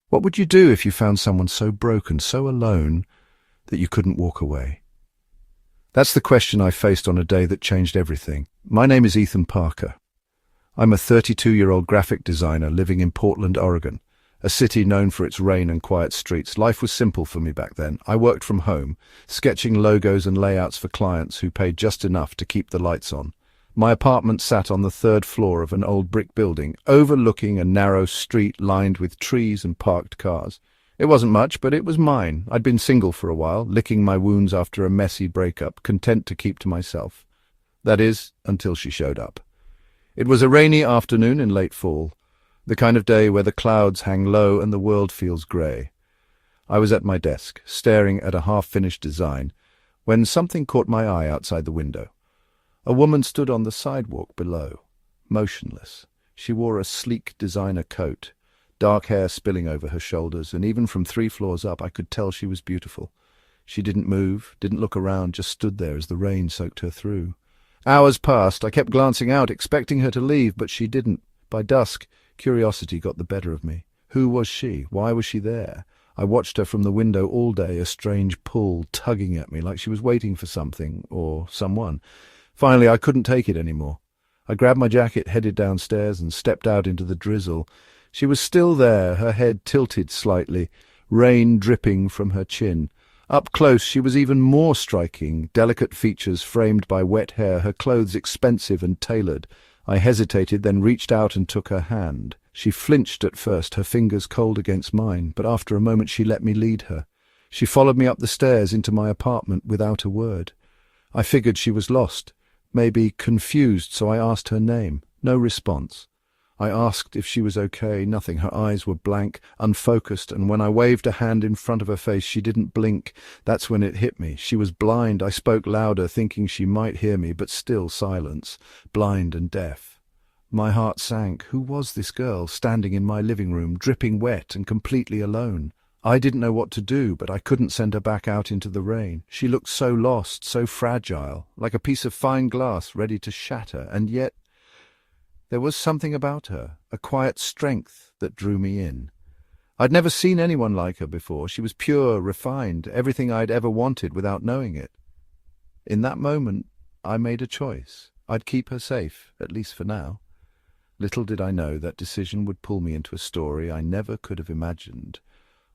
What would you do if you found someone so broken, so alone, that you couldn't walk away? That's the question I faced on a day that changed everything. My name is Ethan Parker. I'm a 32-year-old graphic designer living in Portland, Oregon, a city known for its rain and quiet streets. Life was simple for me back then. I worked from home, sketching logos and layouts for clients who paid just enough to keep the lights on. My apartment sat on the third floor of an old brick building, overlooking a narrow street lined with trees and parked cars. It wasn't much, but it was mine. I'd been single for a while, licking my wounds after a messy breakup, content to keep to myself. That is, until she showed up. It was a rainy afternoon in late fall, the kind of day where the clouds hang low and the world feels grey. I was at my desk, staring at a half-finished design, when something caught my eye outside the window. A woman stood on the sidewalk below, motionless. She wore a sleek designer coat, dark hair spilling over her shoulders, and even from 3 floors up I could tell she was beautiful. She didn't move, didn't look around, just stood there as the rain soaked her through. Hours passed. I kept glancing out, expecting her to leave, but she didn't. By dusk, curiosity got the better of me. Who was she? Why was she there? I watched her from the window all day, a strange pull tugging at me, like she was waiting for something, or someone. Finally, I couldn't take it anymore. I grabbed my jacket, headed downstairs, and stepped out into the drizzle. She was still there, her head tilted slightly, rain dripping from her chin. Up close, she was even more striking, delicate features framed by wet hair, her clothes expensive and tailored. I hesitated, then reached out and took her hand. She flinched at first, her fingers cold against mine, but after a moment she let me lead her. She followed me up the stairs into my apartment without a word. I figured she was lost, maybe confused, so I asked her name. No response. I asked if she was okay. Nothing. Her eyes were blank, unfocused, and when I waved a hand in front of her face, she didn't blink. That's when it hit me. She was blind. I spoke louder, thinking she might hear me, but still silence, blind and deaf. My heart sank. Who was this girl, standing in my living room, dripping wet and completely alone? I didn't know what to do, but I couldn't send her back out into the rain. She looked so lost, so fragile, like a piece of fine glass ready to shatter, and yet there was something about her, a quiet strength that drew me in. I'd never seen anyone like her before. She was pure, refined, everything I'd ever wanted without knowing it. In that moment, I made a choice. I'd keep her safe, at least for now. Little did I know that decision would pull me into a story I never could have imagined,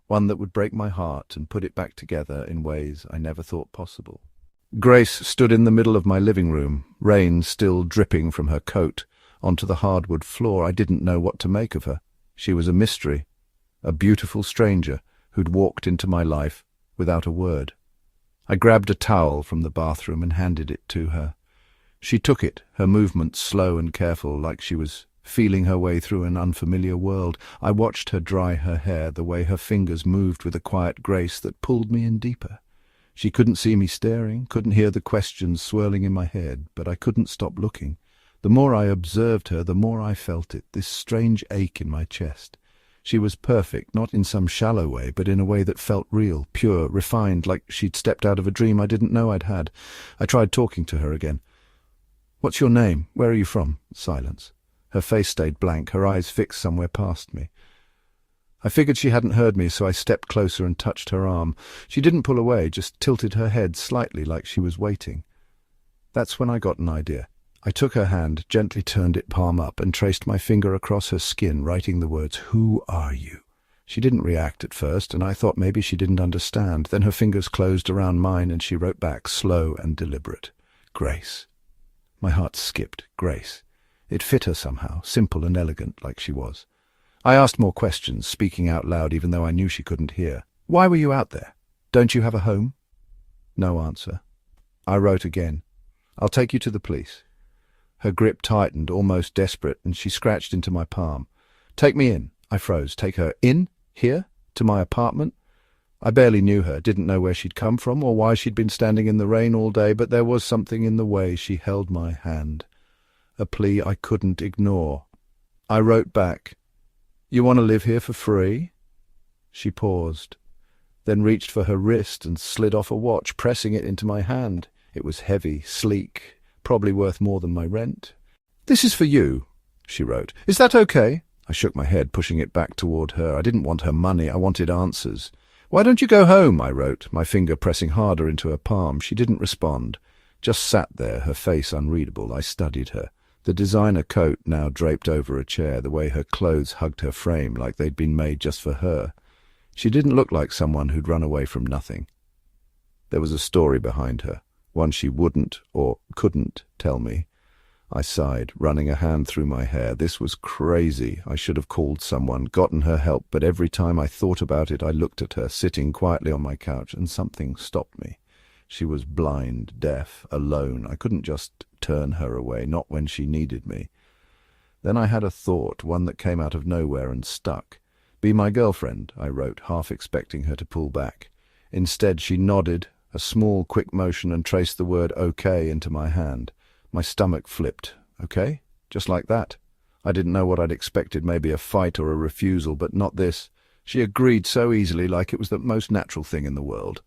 one that would break my heart and put it back together in ways I never thought possible. Grace stood in the middle of my living room, rain still dripping from her coat onto the hardwood floor. I didn't know what to make of her. She was a mystery, a beautiful stranger who'd walked into my life without a word. I grabbed a towel from the bathroom and handed it to her. She took it, her movements slow and careful, like she was feeling her way through an unfamiliar world. I watched her dry her hair, the way her fingers moved with a quiet grace that pulled me in deeper. She couldn't see me staring, couldn't hear the questions swirling in my head, but I couldn't stop looking. The more I observed her, the more I felt it, this strange ache in my chest. She was perfect, not in some shallow way, but in a way that felt real, pure, refined, like she'd stepped out of a dream I didn't know I'd had. I tried talking to her again. "What's your name? Where are you from?" Silence. Her face stayed blank, her eyes fixed somewhere past me. I figured she hadn't heard me, so I stepped closer and touched her arm. She didn't pull away, just tilted her head slightly like she was waiting. That's when I got an idea. I took her hand, gently turned it palm up, and traced my finger across her skin, writing the words, "Who are you?" She didn't react at first, and I thought maybe she didn't understand. Then her fingers closed around mine, and she wrote back, slow and deliberate, "Grace." My heart skipped. Grace. It fit her somehow, simple and elegant, like she was. I asked more questions, speaking out loud even though I knew she couldn't hear. "Why were you out there? Don't you have a home?" No answer. I wrote again, "I'll take you to the police." Her grip tightened, almost desperate, and she scratched into my palm. "Take me in." I froze. Take her in? Here? To my apartment? I barely knew her, didn't know where she'd come from or why she'd been standing in the rain all day, but there was something in the way she held my hand. A plea I couldn't ignore. I wrote back, "You want to live here for free?" She paused, then reached for her wrist and slid off a watch, pressing it into my hand. It was heavy, sleek, probably worth more than my rent. "This is for you," she wrote. "Is that okay?" I shook my head, pushing it back toward her. I didn't want her money, I wanted answers. "Why don't you go home?" I wrote, my finger pressing harder into her palm. She didn't respond, just sat there, her face unreadable. I studied her. The designer coat now draped over a chair, the way her clothes hugged her frame like they'd been made just for her. She didn't look like someone who'd run away from nothing. There was a story behind her, one she wouldn't or couldn't tell me. I sighed, running a hand through my hair. This was crazy. I should have called someone, gotten her help, but every time I thought about it, I looked at her, sitting quietly on my couch, and something stopped me. She was blind, deaf, alone. I couldn't just turn her away, not when she needed me. Then I had a thought, one that came out of nowhere and stuck. "Be my girlfriend," I wrote, half expecting her to pull back. Instead, she nodded, a small, quick motion, and traced the word "okay" into my hand. My stomach flipped. "Okay?" Just like that. I didn't know what I'd expected, maybe a fight or a refusal, but not this. She agreed so easily, like it was the most natural thing in the world.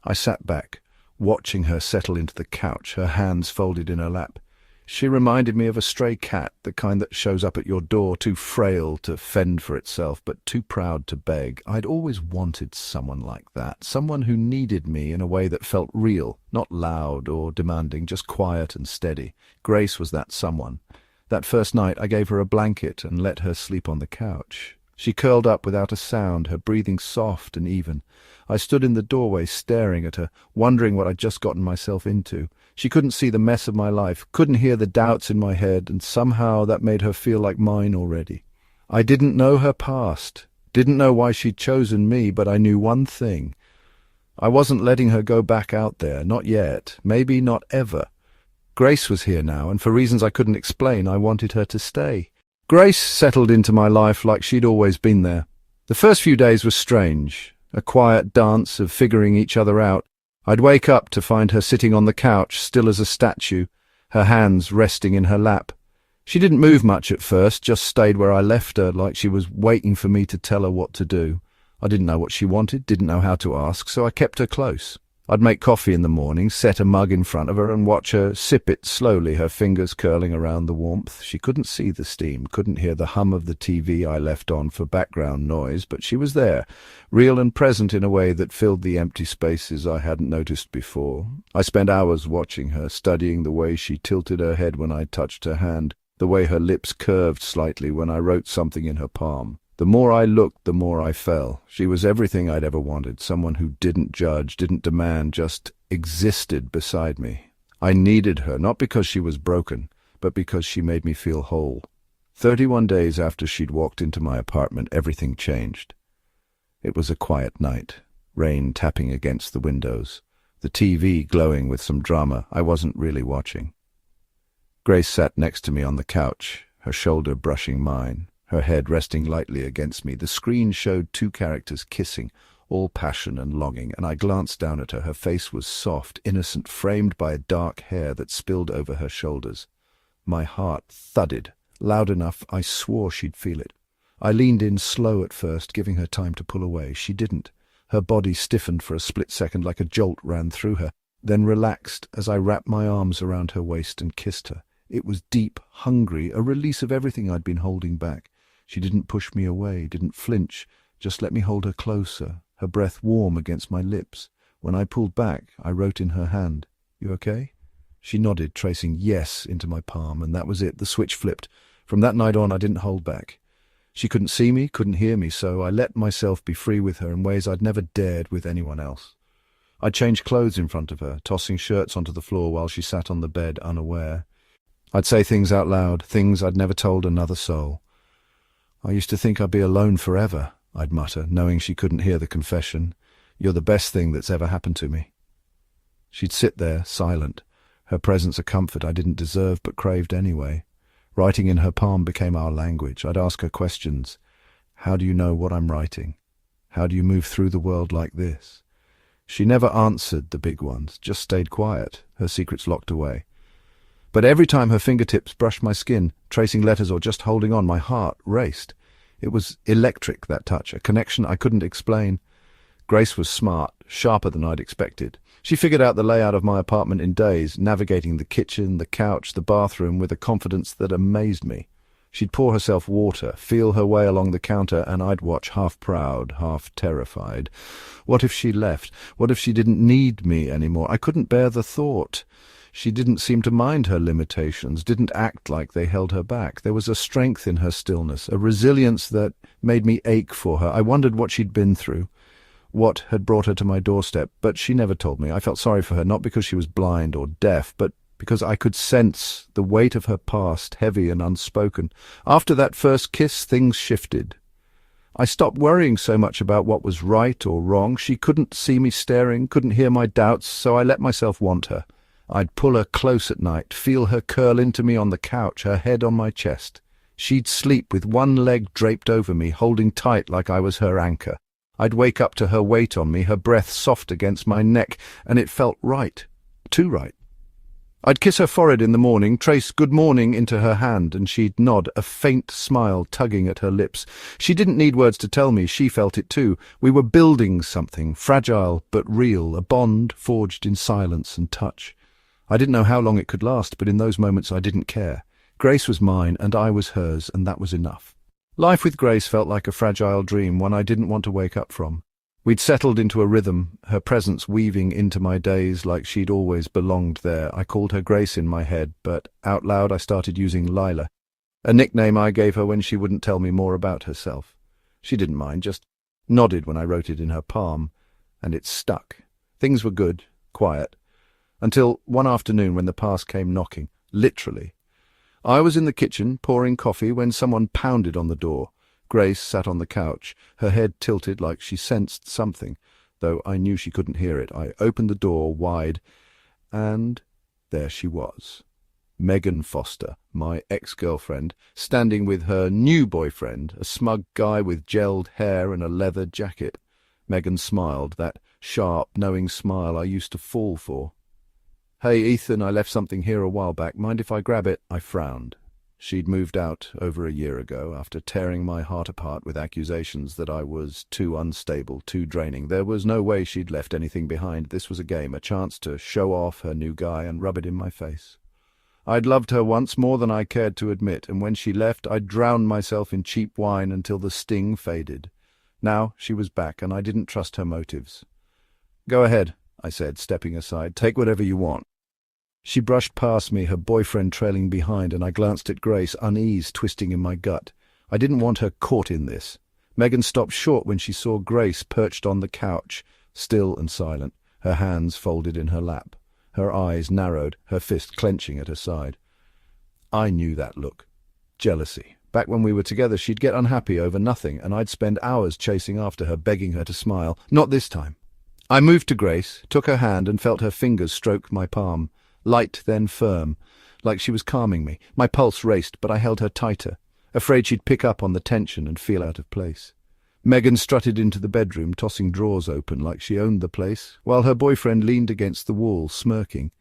I sat back, watching her settle into the couch, her hands folded in her lap. She reminded me of a stray cat, the kind that shows up at your door, too frail to fend for itself, but too proud to beg. I'd always wanted someone like that, someone who needed me in a way that felt real, not loud or demanding, just quiet and steady. Grace was that someone. That first night I gave her a blanket and let her sleep on the couch. She curled up without a sound, her breathing soft and even. I stood in the doorway staring at her, wondering what I'd just gotten myself into. She couldn't see the mess of my life, couldn't hear the doubts in my head, and somehow that made her feel like mine already. I didn't know her past, didn't know why she'd chosen me, but I knew one thing. I wasn't letting her go back out there, not yet, maybe not ever. Grace was here now, and for reasons I couldn't explain, I wanted her to stay. Grace settled into my life like she'd always been there. The first few days were strange, a quiet dance of figuring each other out. I'd wake up to find her sitting on the couch, still as a statue, her hands resting in her lap. She didn't move much at first, just stayed where I left her, like she was waiting for me to tell her what to do. I didn't know what she wanted, didn't know how to ask, so I kept her close. I'd make coffee in the morning, set a mug in front of her, and watch her sip it slowly, her fingers curling around the warmth. She couldn't see the steam, couldn't hear the hum of the TV I left on for background noise, but she was there, real and present in a way that filled the empty spaces I hadn't noticed before. I spent hours watching her, studying the way she tilted her head when I touched her hand, the way her lips curved slightly when I wrote something in her palm. The more I looked, the more I fell. She was everything I'd ever wanted, someone who didn't judge, didn't demand, just existed beside me. I needed her, not because she was broken, but because she made me feel whole. 31 days after she'd walked into my apartment, everything changed. It was a quiet night, rain tapping against the windows, the TV glowing with some drama I wasn't really watching. Grace sat next to me on the couch, her shoulder brushing mine, her head resting lightly against me. The screen showed two characters kissing, all passion and longing, and I glanced down at her. Her face was soft, innocent, framed by dark hair that spilled over her shoulders. My heart thudded, loud enough I swore she'd feel it. I leaned in slow at first, giving her time to pull away. She didn't. Her body stiffened for a split second like a jolt ran through her, then relaxed as I wrapped my arms around her waist and kissed her. It was deep, hungry, a release of everything I'd been holding back. She didn't push me away, didn't flinch, just let me hold her closer, her breath warm against my lips. When I pulled back, I wrote in her hand, "You okay?" She nodded, tracing yes into my palm, and that was it. The switch flipped. From that night on, I didn't hold back. She couldn't see me, couldn't hear me, so I let myself be free with her in ways I'd never dared with anyone else. I'd change clothes in front of her, tossing shirts onto the floor while she sat on the bed unaware. I'd say things out loud, things I'd never told another soul. "I used to think I'd be alone forever," I'd mutter, knowing she couldn't hear the confession. "You're the best thing that's ever happened to me." She'd sit there, silent, her presence a comfort I didn't deserve but craved anyway. Writing in her palm became our language. I'd ask her questions. "How do you know what I'm writing? How do you move through the world like this?" She never answered the big ones, just stayed quiet, her secrets locked away. But every time her fingertips brushed my skin, tracing letters or just holding on, my heart raced. It was electric, that touch, a connection I couldn't explain. Grace was smart, sharper than I'd expected. She figured out the layout of my apartment in days, navigating the kitchen, the couch, the bathroom with a confidence that amazed me. She'd pour herself water, feel her way along the counter, and I'd watch, half proud, half terrified. What if she left? What if she didn't need me anymore? I couldn't bear the thought. She didn't seem to mind her limitations, didn't act like they held her back. There was a strength in her stillness, a resilience that made me ache for her. I wondered what she'd been through, what had brought her to my doorstep, but she never told me. I felt sorry for her, not because she was blind or deaf, but because I could sense the weight of her past, heavy and unspoken. After that first kiss, things shifted. I stopped worrying so much about what was right or wrong. She couldn't see me staring, couldn't hear my doubts, so I let myself want her. I'd pull her close at night, feel her curl into me on the couch, her head on my chest. She'd sleep with one leg draped over me, holding tight like I was her anchor. I'd wake up to her weight on me, her breath soft against my neck, and it felt right. Too right. I'd kiss her forehead in the morning, trace good morning into her hand, and she'd nod, a faint smile tugging at her lips. She didn't need words to tell me, she felt it too. We were building something, fragile but real, a bond forged in silence and touch. I didn't know how long it could last, but in those moments I didn't care. Grace was mine, and I was hers, and that was enough. Life with Grace felt like a fragile dream, one I didn't want to wake up from. We'd settled into a rhythm, her presence weaving into my days like she'd always belonged there. I called her Grace in my head, but out loud I started using Lila, a nickname I gave her when she wouldn't tell me more about herself. She didn't mind, just nodded when I wrote it in her palm, and it stuck. Things were good, quiet, until one afternoon when the past came knocking, literally. I was in the kitchen pouring coffee when someone pounded on the door. Grace sat on the couch, her head tilted like she sensed something, though I knew she couldn't hear it. I opened the door wide, and there she was. Megan Foster, my ex-girlfriend, standing with her new boyfriend, a smug guy with gelled hair and a leather jacket. Megan smiled, that sharp, knowing smile I used to fall for. "Hey, Ethan, I left something here a while back. Mind if I grab it?" I frowned. She'd moved out over a year ago, after tearing my heart apart with accusations that I was too unstable, too draining. There was no way she'd left anything behind. This was a game, a chance to show off her new guy and rub it in my face. I'd loved her once more than I cared to admit, and when she left, I'd drowned myself in cheap wine until the sting faded. Now she was back, and I didn't trust her motives. "Go ahead," I said, stepping aside. "Take whatever you want." She brushed past me, her boyfriend trailing behind, and I glanced at Grace, unease twisting in my gut. I didn't want her caught in this. Megan stopped short when she saw Grace perched on the couch, still and silent, her hands folded in her lap. Her eyes narrowed, her fist clenching at her side. I knew that look. Jealousy. Back when we were together, she'd get unhappy over nothing, and I'd spend hours chasing after her, begging her to smile. Not this time. I moved to Grace, took her hand, and felt her fingers stroke my palm. Light, then firm, like she was calming me. My pulse raced, but I held her tighter, afraid she'd pick up on the tension and feel out of place. Megan strutted into the bedroom, tossing drawers open like she owned the place, while her boyfriend leaned against the wall, smirking.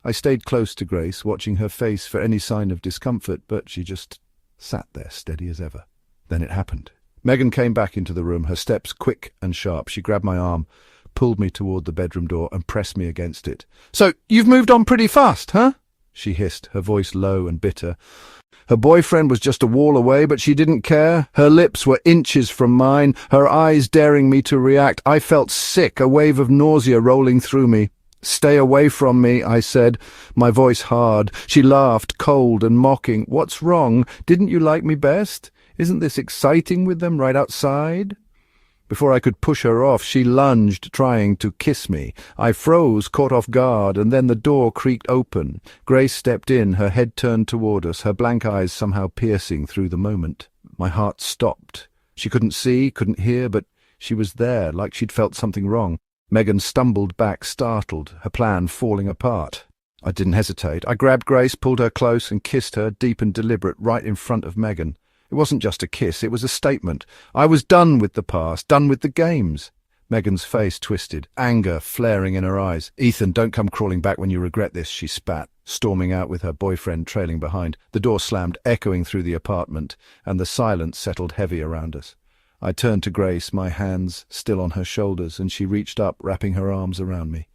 I stayed close to Grace, watching her face for any sign of discomfort, but she just sat there, steady as ever. Then it happened. Megan came back into the room, her steps quick and sharp. She grabbed my arm, pulled me toward the bedroom door, and pressed me against it. "So, you've moved on pretty fast, huh?" she hissed, her voice low and bitter. Her boyfriend was just a wall away, but she didn't care. Her lips were inches from mine, her eyes daring me to react. I felt sick, a wave of nausea rolling through me. "Stay away from me," I said, my voice hard. She laughed, cold and mocking. "What's wrong? Didn't you like me best? Isn't this exciting with them right outside?" Before I could push her off, she lunged, trying to kiss me. I froze, caught off guard, and then the door creaked open. Grace stepped in, her head turned toward us, her blank eyes somehow piercing through the moment. My heart stopped. She couldn't see, couldn't hear, but she was there, like she'd felt something wrong. Megan stumbled back, startled, her plan falling apart. I didn't hesitate. I grabbed Grace, pulled her close, and kissed her, deep and deliberate, right in front of Megan. It wasn't just a kiss, it was a statement. I was done with the past, done with the games. Megan's face twisted, anger flaring in her eyes. "Ethan, don't come crawling back when you regret this," she spat, storming out with her boyfriend trailing behind. The door slammed, echoing through the apartment, and the silence settled heavy around us. I turned to Grace, my hands still on her shoulders, and she reached up, wrapping her arms around me.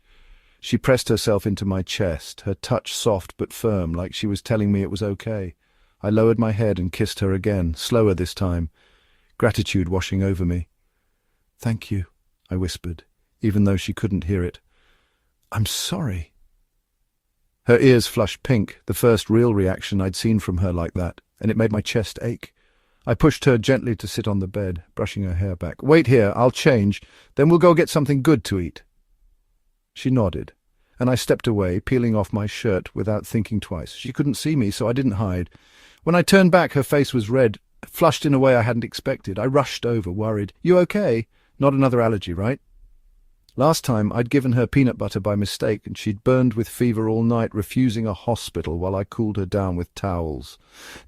She pressed herself into my chest, her touch soft but firm, like she was telling me it was okay. I lowered my head and kissed her again, slower this time, gratitude washing over me. "Thank you," I whispered, even though she couldn't hear it. "I'm sorry." Her ears flushed pink, the first real reaction I'd seen from her like that, and it made my chest ache. I pushed her gently to sit on the bed, brushing her hair back. "Wait here, I'll change, then we'll go get something good to eat." She nodded, and I stepped away, peeling off my shirt without thinking twice. She couldn't see me, so I didn't hide. When I turned back, her face was red, flushed in a way I hadn't expected. I rushed over, worried. "You okay? Not another allergy, right?" Last time, I'd given her peanut butter by mistake, and she'd burned with fever all night, refusing a hospital while I cooled her down with towels.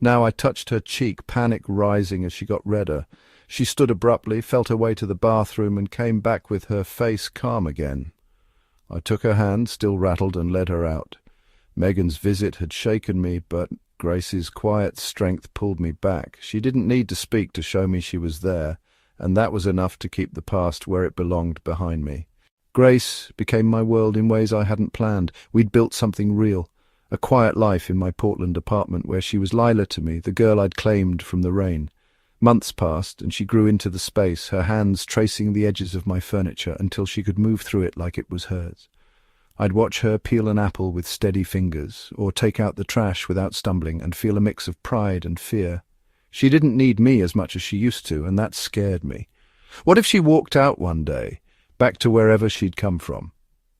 Now I touched her cheek, panic rising as she got redder. She stood abruptly, felt her way to the bathroom, and came back with her face calm again. I took her hand, still rattled, and led her out. Megan's visit had shaken me, but Grace's quiet strength pulled me back. She didn't need to speak to show me she was there, and that was enough to keep the past where it belonged behind me. Grace became my world in ways I hadn't planned. We'd built something real, a quiet life in my Portland apartment where she was Lila to me, the girl I'd claimed from the rain. Months passed, and she grew into the space, her hands tracing the edges of my furniture until she could move through it like it was hers. I'd watch her peel an apple with steady fingers, or take out the trash without stumbling, and feel a mix of pride and fear. She didn't need me as much as she used to, and that scared me. What if she walked out one day, back to wherever she'd come from?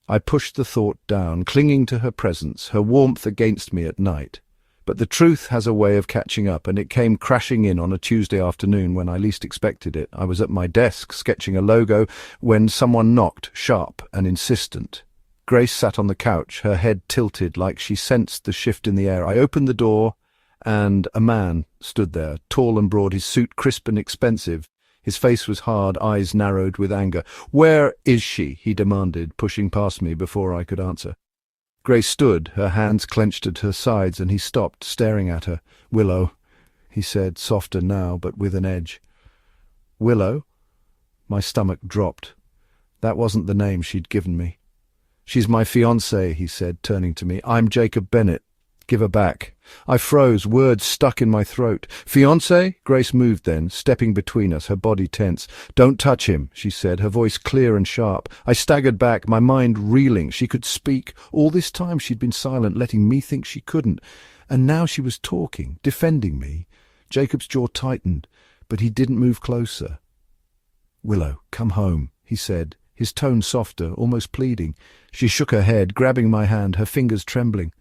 I pushed the thought down, clinging to her presence, her warmth against me at night. But the truth has a way of catching up, and it came crashing in on a Tuesday afternoon when I least expected it. I was at my desk, sketching a logo, when someone knocked, sharp and insistent. Grace sat on the couch, her head tilted like she sensed the shift in the air. I opened the door, and a man stood there, tall and broad, his suit crisp and expensive. His face was hard, eyes narrowed with anger. "Where is she?" he demanded, pushing past me before I could answer. Grace stood, her hands clenched at her sides, and he stopped, staring at her. "Willow," he said, softer now, but with an edge. "Willow?" My stomach dropped. That wasn't the name she'd given me. "She's my fiancée," he said, turning to me. "I'm Jacob Bennett. Give her back." I froze, words stuck in my throat. "Fiancé?" Grace moved then, stepping between us, her body tense. "Don't touch him," she said, her voice clear and sharp. I staggered back, my mind reeling. She could speak. All this time she'd been silent, letting me think she couldn't. And now she was talking, defending me. Jacob's jaw tightened, but he didn't move closer. "Willow, come home," he said, his tone softer, almost pleading. She shook her head, grabbing my hand, her fingers trembling.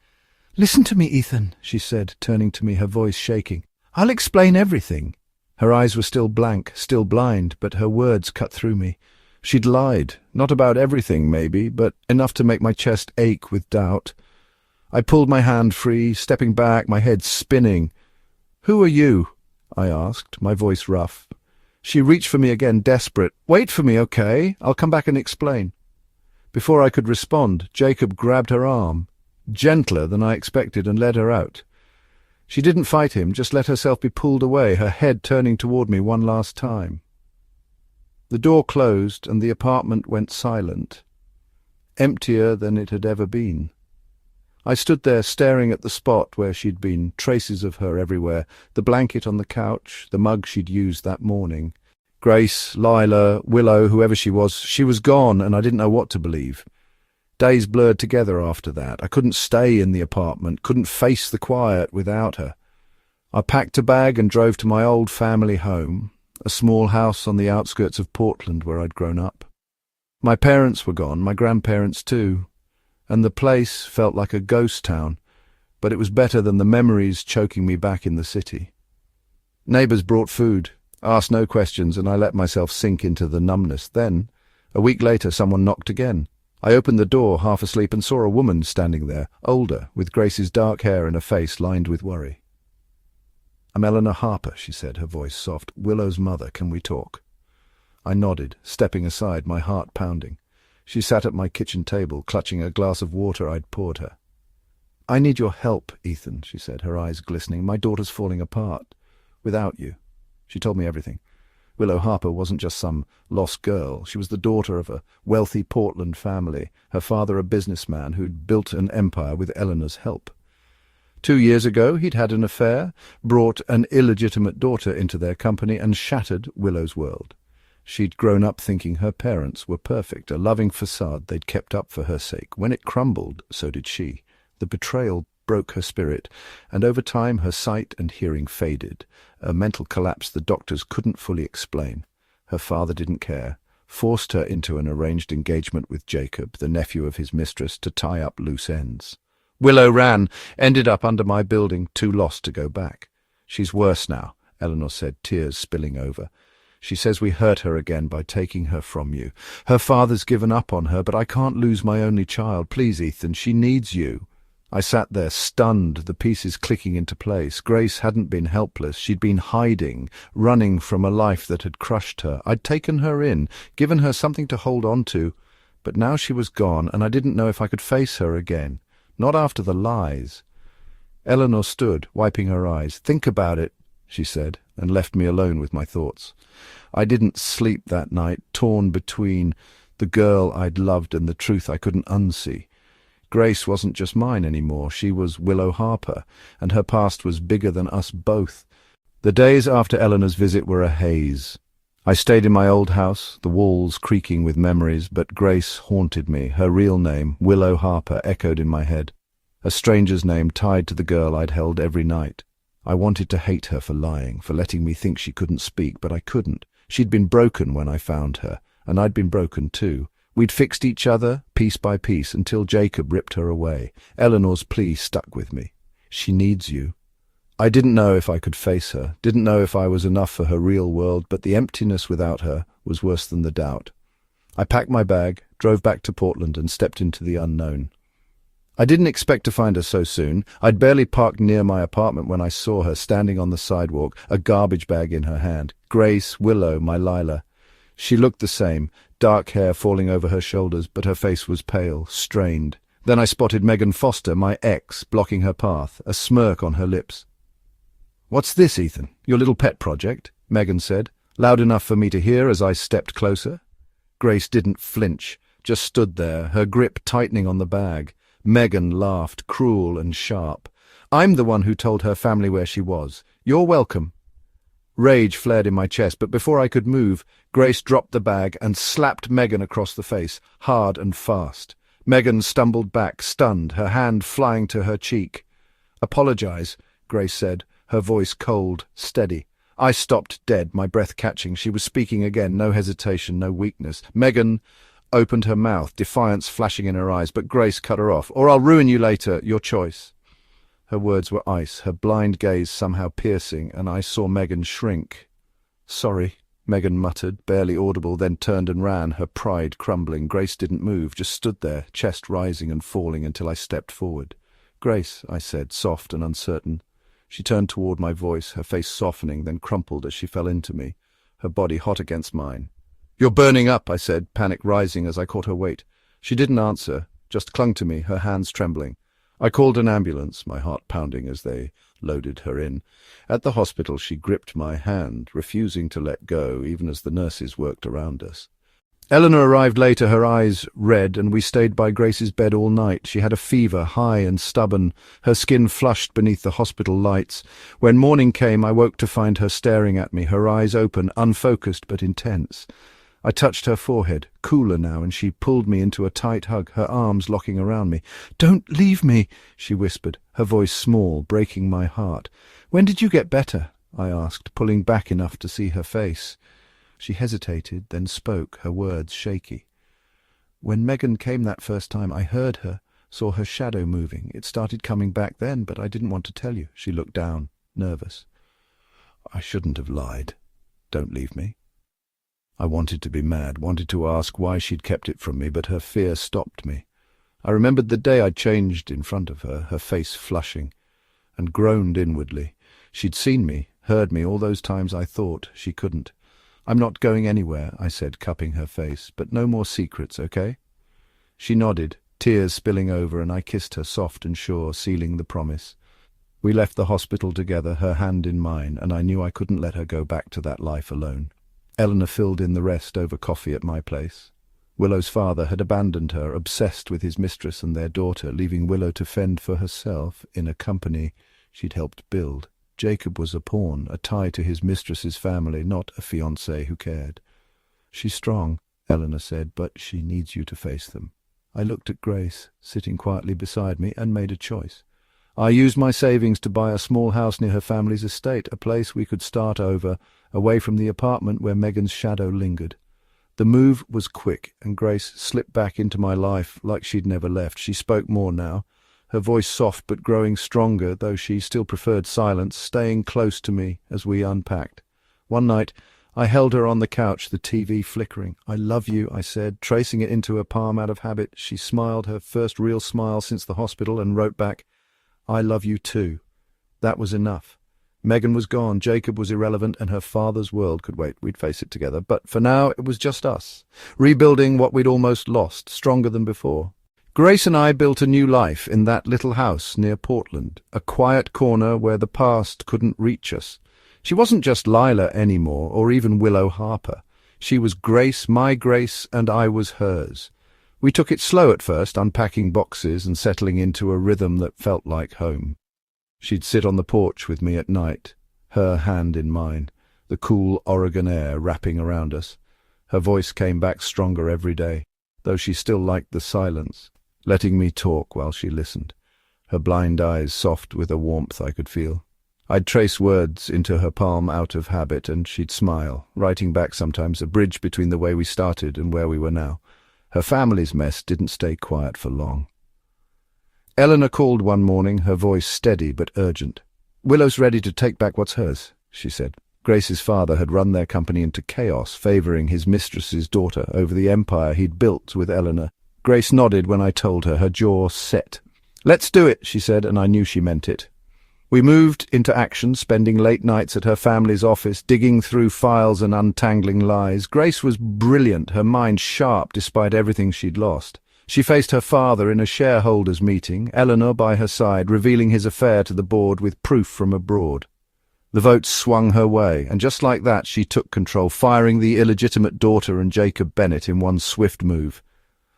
"Listen to me, Ethan," she said, turning to me, her voice shaking. "I'll explain everything." Her eyes were still blank, still blind, but her words cut through me. She'd lied, not about everything, maybe, but enough to make my chest ache with doubt. I pulled my hand free, stepping back, my head spinning. "Who are you?" I asked, my voice rough. She reached for me again, desperate. "Wait for me, okay? I'll come back and explain." Before I could respond, Jacob grabbed her arm, gentler than I expected, and led her out. She didn't fight him, just let herself be pulled away, her head turning toward me one last time. The door closed, and the apartment went silent, emptier than it had ever been. I stood there staring at the spot where she'd been, traces of her everywhere, the blanket on the couch, the mug she'd used that morning. Grace, Lila, Willow, whoever she was gone, and I didn't know what to believe. Days blurred together after that. I couldn't stay in the apartment, couldn't face the quiet without her. I packed a bag and drove to my old family home, a small house on the outskirts of Portland where I'd grown up. My parents were gone, my grandparents too, and the place felt like a ghost town, but it was better than the memories choking me back in the city. Neighbours brought food, asked no questions, and I let myself sink into the numbness. Then, a week later, someone knocked again. I opened the door, half asleep, and saw a woman standing there, older, with Grace's dark hair and a face lined with worry. "I'm Eleanor Harper," she said, her voice soft. "Willow's mother. Can we talk?" I nodded, stepping aside, my heart pounding. She sat at my kitchen table, clutching a glass of water I'd poured her. "I need your help, Ethan," she said, her eyes glistening. "My daughter's falling apart. Without you." She told me everything. Willow Harper wasn't just some lost girl. She was the daughter of a wealthy Portland family, her father a businessman who'd built an empire with Eleanor's help. 2 years ago he'd had an affair, brought an illegitimate daughter into their company and shattered Willow's world. She'd grown up thinking her parents were perfect, a loving facade they'd kept up for her sake. When it crumbled, so did she. The betrayal broke her spirit, and over time her sight and hearing faded, a mental collapse the doctors couldn't fully explain. Her father didn't care, forced her into an arranged engagement with Jacob, the nephew of his mistress, to tie up loose ends. Willow ran, ended up under my building, too lost to go back. She's worse now, Eleanor said, tears spilling over. She says we hurt her again by taking her from you. Her father's given up on her, but I can't lose my only child. Please, Ethan, she needs you. I sat there, stunned, the pieces clicking into place. Grace hadn't been helpless. She'd been hiding, running from a life that had crushed her. I'd taken her in, given her something to hold on to, but now she was gone, and I didn't know if I could face her again. Not after the lies. Eleanor stood, wiping her eyes. Think about it, she said, and left me alone with my thoughts. I didn't sleep that night, torn between the girl I'd loved and the truth I couldn't unsee. Grace wasn't just mine anymore. She was Willow Harper, and her past was bigger than us both. The days after Eleanor's visit were a haze. I stayed in my old house, the walls creaking with memories, but Grace haunted me. Her real name, Willow Harper, echoed in my head. A stranger's name tied to the girl I'd held every night. I wanted to hate her for lying, for letting me think she couldn't speak, but I couldn't. She'd been broken when I found her, and I'd been broken too. We'd fixed each other, piece by piece, until Jacob ripped her away. Eleanor's plea stuck with me. She needs you. I didn't know if I could face her, didn't know if I was enough for her real world, but the emptiness without her was worse than the doubt. I packed my bag, drove back to Portland, and stepped into the unknown. I didn't expect to find her so soon. I'd barely parked near my apartment when I saw her standing on the sidewalk, a garbage bag in her hand. Grace, Willow, my Lila. She looked the same, dark hair falling over her shoulders, but her face was pale, strained. Then I spotted Megan Foster, my ex, blocking her path, a smirk on her lips. "What's this, Ethan? Your little pet project?" Megan said, loud enough for me to hear as I stepped closer. Grace didn't flinch, just stood there, her grip tightening on the bag. Megan laughed, cruel and sharp. "I'm the one who told her family where she was. You're welcome." Rage flared in my chest, but before I could move, Grace dropped the bag and slapped Megan across the face, hard and fast. Megan stumbled back, stunned, her hand flying to her cheek. "Apologize," Grace said, her voice cold, steady. I stopped dead, my breath catching. She was speaking again, no hesitation, no weakness. Megan opened her mouth, defiance flashing in her eyes, but Grace cut her off. "Or I'll ruin you later, your choice." Her words were ice, her blind gaze somehow piercing, and I saw Megan shrink. "Sorry," Megan muttered, barely audible, then turned and ran, her pride crumbling. Grace didn't move, just stood there, chest rising and falling until I stepped forward. "Grace," I said, soft and uncertain. She turned toward my voice, her face softening, then crumpled as she fell into me, her body hot against mine. "You're burning up," I said, panic rising as I caught her weight. She didn't answer, just clung to me, her hands trembling. I called an ambulance, my heart pounding as they loaded her in. At the hospital she gripped my hand, refusing to let go, even as the nurses worked around us. Eleanor arrived later, her eyes red, and we stayed by Grace's bed all night. She had a fever, high and stubborn, her skin flushed beneath the hospital lights. When morning came, I woke to find her staring at me, her eyes open, unfocused but intense. I touched her forehead, cooler now, and she pulled me into a tight hug, her arms locking around me. "Don't leave me," she whispered, her voice small, breaking my heart. "When did you get better?" I asked, pulling back enough to see her face. She hesitated, then spoke, her words shaky. "When Megan came that first time, I heard her, saw her shadow moving. It started coming back then, but I didn't want to tell you." She looked down, nervous. "I shouldn't have lied. Don't leave me." I wanted to be mad, wanted to ask why she'd kept it from me, but her fear stopped me. I remembered the day I'd changed in front of her, her face flushing, and groaned inwardly. She'd seen me, heard me all those times I thought she couldn't. "I'm not going anywhere," I said, cupping her face, "but no more secrets, okay?" She nodded, tears spilling over, and I kissed her soft and sure, sealing the promise. We left the hospital together, her hand in mine, and I knew I couldn't let her go back to that life alone. Eleanor filled in the rest over coffee at my place. Willow's father had abandoned her, obsessed with his mistress and their daughter, leaving Willow to fend for herself in a company she'd helped build. Jacob was a pawn, a tie to his mistress's family, not a fiancé who cared. "She's strong," Eleanor said, "but she needs you to face them." I looked at Grace, sitting quietly beside me, and made a choice. I used my savings to buy a small house near her family's estate, a place we could start over, away from the apartment where Megan's shadow lingered. The move was quick, and Grace slipped back into my life like she'd never left. She spoke more now, her voice soft but growing stronger, though she still preferred silence, staying close to me as we unpacked. One night, I held her on the couch, the TV flickering. "I love you," I said, tracing it into her palm out of habit. She smiled, her first real smile since the hospital, and wrote back, "I love you too." That was enough. Megan was gone, Jacob was irrelevant, and her father's world could wait. We'd face it together. But for now, it was just us, rebuilding what we'd almost lost, stronger than before. Grace and I built a new life in that little house near Portland, a quiet corner where the past couldn't reach us. She wasn't just Lila anymore, or even Willow Harper. She was Grace, my Grace, and I was hers. We took it slow at first, unpacking boxes and settling into a rhythm that felt like home. She'd sit on the porch with me at night, her hand in mine, the cool Oregon air wrapping around us. Her voice came back stronger every day, though she still liked the silence, letting me talk while she listened, her blind eyes soft with a warmth I could feel. I'd trace words into her palm out of habit, and she'd smile, writing back sometimes, a bridge between the way we started and where we were now. Her family's mess didn't stay quiet for long. Eleanor called one morning, her voice steady but urgent. "Willow's ready to take back what's hers," she said. Grace's father had run their company into chaos, favoring his mistress's daughter over the empire he'd built with Eleanor. Grace nodded when I told her, her jaw set. "Let's do it," she said, and I knew she meant it. We moved into action, spending late nights at her family's office, digging through files and untangling lies. Grace was brilliant, her mind sharp despite everything she'd lost. She faced her father in a shareholders' meeting, Eleanor by her side, revealing his affair to the board with proof from abroad. The votes swung her way, and just like that she took control, firing the illegitimate daughter and Jacob Bennett in one swift move.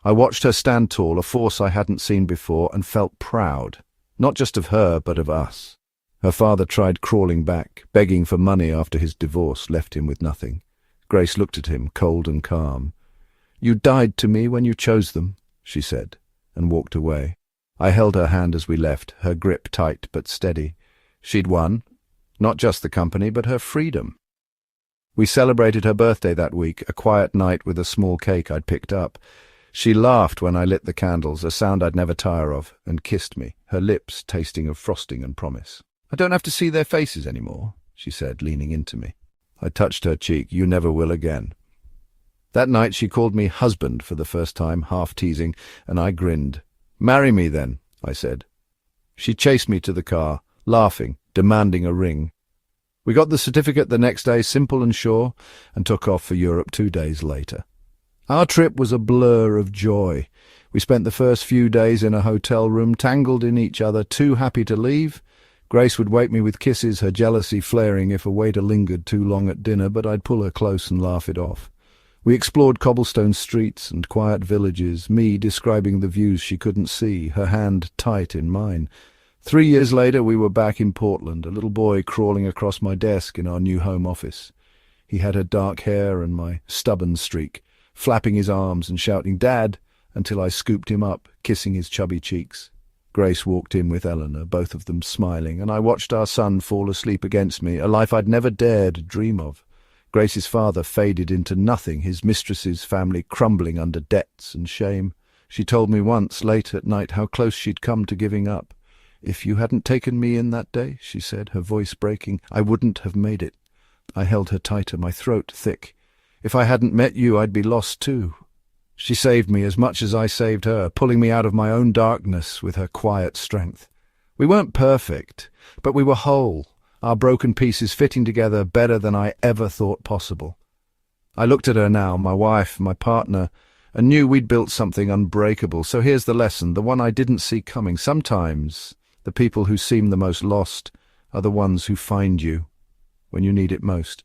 I watched her stand tall, a force I hadn't seen before, and felt proud, not just of her, but of us. Her father tried crawling back, begging for money after his divorce left him with nothing. Grace looked at him, cold and calm. "You died to me when you chose them," she said, and walked away. I held her hand as we left, her grip tight but steady. She'd won, not just the company, but her freedom. We celebrated her birthday that week, a quiet night with a small cake I'd picked up. She laughed when I lit the candles, a sound I'd never tire of, and kissed me, her lips tasting of frosting and promise. "I don't have to see their faces anymore," she said, leaning into me. I touched her cheek. "You never will again." That night she called me husband for the first time, half teasing, and I grinned. "Marry me then," I said. She chased me to the car, laughing, demanding a ring. We got the certificate the next day, simple and sure, and took off for Europe 2 days later. Our trip was a blur of joy. We spent the first few days in a hotel room, tangled in each other, too happy to leave. Grace would wake me with kisses, her jealousy flaring if a waiter lingered too long at dinner, but I'd pull her close and laugh it off. We explored cobblestone streets and quiet villages, me describing the views she couldn't see, her hand tight in mine. 3 years later we were back in Portland, a little boy crawling across my desk in our new home office. He had her dark hair and my stubborn streak, flapping his arms and shouting, "Dad," until I scooped him up, kissing his chubby cheeks. Grace walked in with Eleanor, both of them smiling, and I watched our son fall asleep against me, a life I'd never dared dream of. Grace's father faded into nothing, his mistress's family crumbling under debts and shame. She told me once, late at night, how close she'd come to giving up. "If you hadn't taken me in that day," she said, her voice breaking, "I wouldn't have made it." I held her tighter, my throat thick. "If I hadn't met you, I'd be lost too." She saved me as much as I saved her, pulling me out of my own darkness with her quiet strength. We weren't perfect, but we were whole, our broken pieces fitting together better than I ever thought possible. I looked at her now, my wife, my partner, and knew we'd built something unbreakable. So here's the lesson, the one I didn't see coming. Sometimes the people who seem the most lost are the ones who find you when you need it most.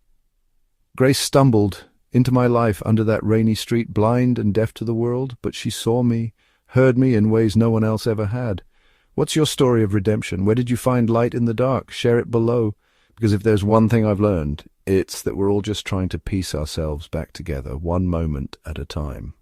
Grace stumbled into my life under that rainy street, blind and deaf to the world, but she saw me, heard me in ways no one else ever had. What's your story of redemption? Where did you find light in the dark? Share it below, because if there's one thing I've learned, it's that we're all just trying to piece ourselves back together, one moment at a time.